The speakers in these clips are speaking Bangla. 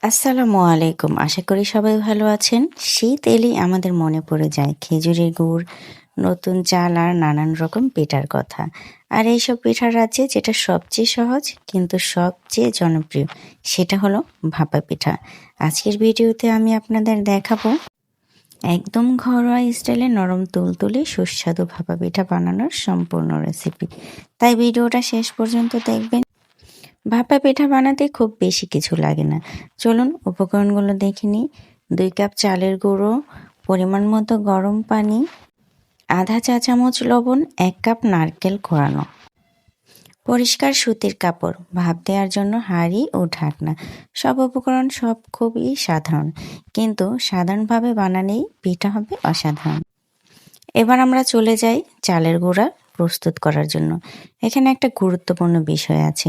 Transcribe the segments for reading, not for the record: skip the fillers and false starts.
আসসালামু আলাইকুম। আশা করি সবাই ভালো আছেন। শীত এলেই আমাদের মনে পড়ে যায় খেজুরের গুড়, নতুন চাল আর নানান রকম পিঠার কথা। আর এইসব পিঠার রাজ্যে যেটা সবচেয়ে সহজ কিন্তু সবচেয়ে জনপ্রিয় সেটা হলো ভাপা পিঠা। আজকের ভিডিওতে আমি আপনাদের দেখাবো একদম ঘরোয়া স্টাইলে নরম তুলতুলে সুস্বাদু ভাপা পিঠা বানানোর সম্পূর্ণ রেসিপি। তাই ভিডিওটা শেষ পর্যন্ত দেখবেন। ভাপা পিঠা বানাতে খুব বেশি কিছু লাগে না। চলুন উপকরণগুলো দেখে নিই। 2 কাপ চালের গুঁড়ো, পরিমাণ মতো গরম পানি, আধা চা চামচ লবণ, 1 কাপ নারকেল কোড়ানো, পরিষ্কার সুতির কাপড়, ভাপ দেওয়ার জন্য হাঁড়ি ও ঢাকনা। সব উপকরণ খুবই সাধারণ, কিন্তু সাধারণভাবে বানালেই পিঠা হবে অসাধারণ। এবার আমরা চলে যাই চালের গুঁড়া প্রস্তুত করার জন্য। এখানে একটা গুরুত্বপূর্ণ বিষয় আছে।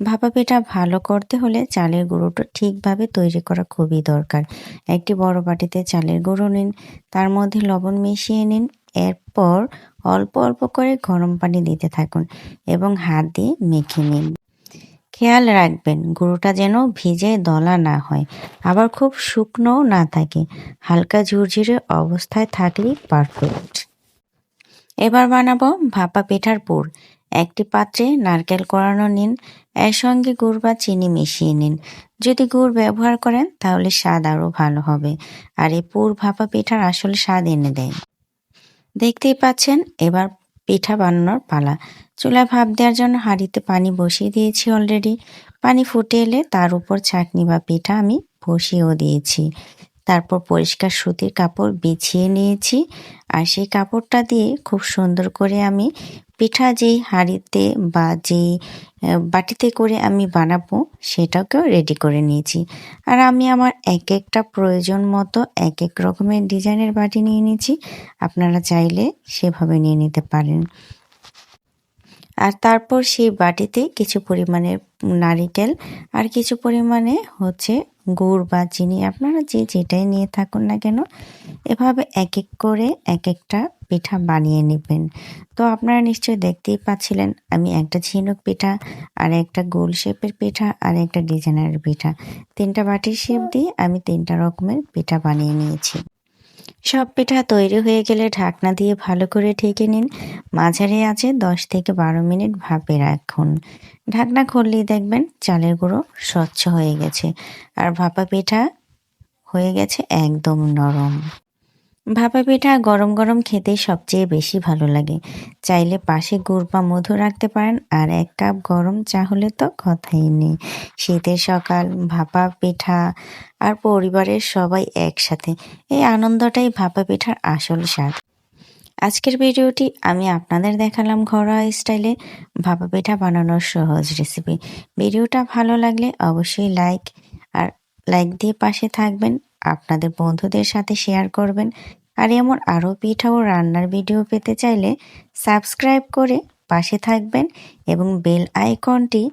ভাপা পিঠা ভালো করতে হলে চালের গুঁড়োটা ঠিকভাবে তৈরি করা খুবই দরকার। একটি বড় বাটিতে চালের গুঁড়ো নিন, তার মধ্যে লবণ মিশিয়ে নিন। এরপর অল্প অল্প করে গরম পানি দিতে থাকুন এবং হাত দিয়ে মেখে নিন। খেয়াল রাখবেন গুঁড়োটা যেন ভিজে দলা না হয়, আবার খুব শুকনোও না থাকে। হালকা ঝুরঝুরে অবস্থায় থাকলেই পারফেক্ট। এবার বানাবো ভাপা পিঠার পুর। একটি পাত্রে নারকেল কোড়ানো নিন, এর সঙ্গে গুড় বা চিনি মিশিয়ে নিন। যদি গুড় ব্যবহার করেন তাহলে স্বাদ আরও ভালো হবে, আর এই পুর ভাপা পিঠার আসল স্বাদ এনে দেয়। দেখতেই পাচ্ছেন, এবার পিঠা বানানোর পালা। চুলায় ভাপ দেওয়ার জন্য হাঁড়িতে পানি বসিয়ে দিয়েছি অলরেডি। পানি ফুটে এলে তার উপর ছাঁকনি বা পিঠা আমি বসিয়েও দিয়েছি। তারপর পরিষ্কার সুতির কাপড় বিছিয়ে নিয়েছি, আর সেই কাপড়টা দিয়ে খুব সুন্দর করে আমি পিঠা যেই হাঁড়িতে বা যেই বাটিতে করে আমি বানাবো সেটাকেও রেডি করে নিয়েছি। আর আমি আমার এক একটা প্রয়োজন মতো এক এক রকমের ডিজাইনের বাটি নিয়ে নিয়েছি। আপনারা চাইলে সেভাবে নিয়ে নিতে পারেন। আর তারপর সেই বাটিতে কিছু পরিমাণে নারিকেল আর কিছু পরিমাণে গুড় বা চিনি, আপনারা যেটাই নিয়ে থাকুন না কেন, এভাবে এক এক করে এক একটা পিঠা বানিয়ে নেবেন। তো আপনারা নিশ্চয়ই দেখতেই পাচ্ছিলেন আমি একটা ঝিনুক পিঠা আর একটা গোল শেপের পিঠা আর একটা ডিজাইনার পিঠা, 3টা বাটির শেপ দিয়ে আমি 3টা রকমের পিঠা বানিয়ে নিয়েছি। সব পিঠা তৈরি হয়ে গেলে ঢাকনা দিয়ে ভালো করে ঢেকে নিন। মাঝারি আঁচে 10 থেকে 12 মিনিট ভাপে রাখুন। ঢাকনা খুললেই দেখবেন চালের গুঁড়ো স্বচ্ছ হয়ে গেছে আর ভাপা পিঠা হয়ে গেছে একদম নরম। ভাপা পিঠা গরম গরম খেতে সবচেয়ে বেশি ভালো লাগে। চাইলে পাশে গুড় বা মধু রাখতে পারেন, আর 1 কাপ গরম চা হলে তো কথাই নেই। শীতের সকাল, ভাপা পিঠা আর পরিবারের সবাই একসাথে, এই আনন্দটাই ভাপা পিঠার আসল স্বাদ। আজকের ভিডিওটি আমি আপনাদের দেখালাম ঘরোয়া স্টাইলে ভাপা পিঠা বানানোর সহজ রেসিপি। ভিডিওটা ভালো লাগলে অবশ্যই লাইক দিয়ে পাশে থাকবেন, আপনাদের বন্ধুদের সাথে শেয়ার করবেন। আর এমন আরও পিঠা ও রান্নার ভিডিও পেতে চাইলে সাবস্ক্রাইব করে পাশে থাকবেন এবং বেল আইকনটি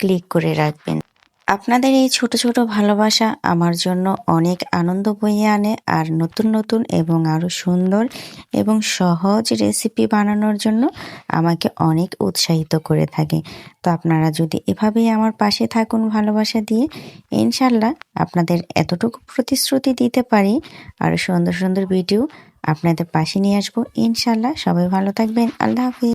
ক্লিক করে রাখবেন। আপনাদের এই ছোট ছোট ভালোবাসা আমার জন্য অনেক আনন্দ বয়ে আনে, আর নতুন নতুন এবং আরও সুন্দর এবং সহজ রেসিপি বানানোর জন্য আমাকে অনেক উৎসাহিত করে থাকে। তো আপনারা যদি এভাবেই আমার পাশে থাকুন ভালোবাসা দিয়ে, ইনশাল্লাহ আপনাদের এতটুকু প্রতিশ্রুতি দিতে পারি আর সুন্দর সুন্দর ভিডিও আপনাদের পাশে নিয়ে আসবো ইনশাল্লাহ। সবাই ভালো থাকবেন। আল্লাহ হাফিজ।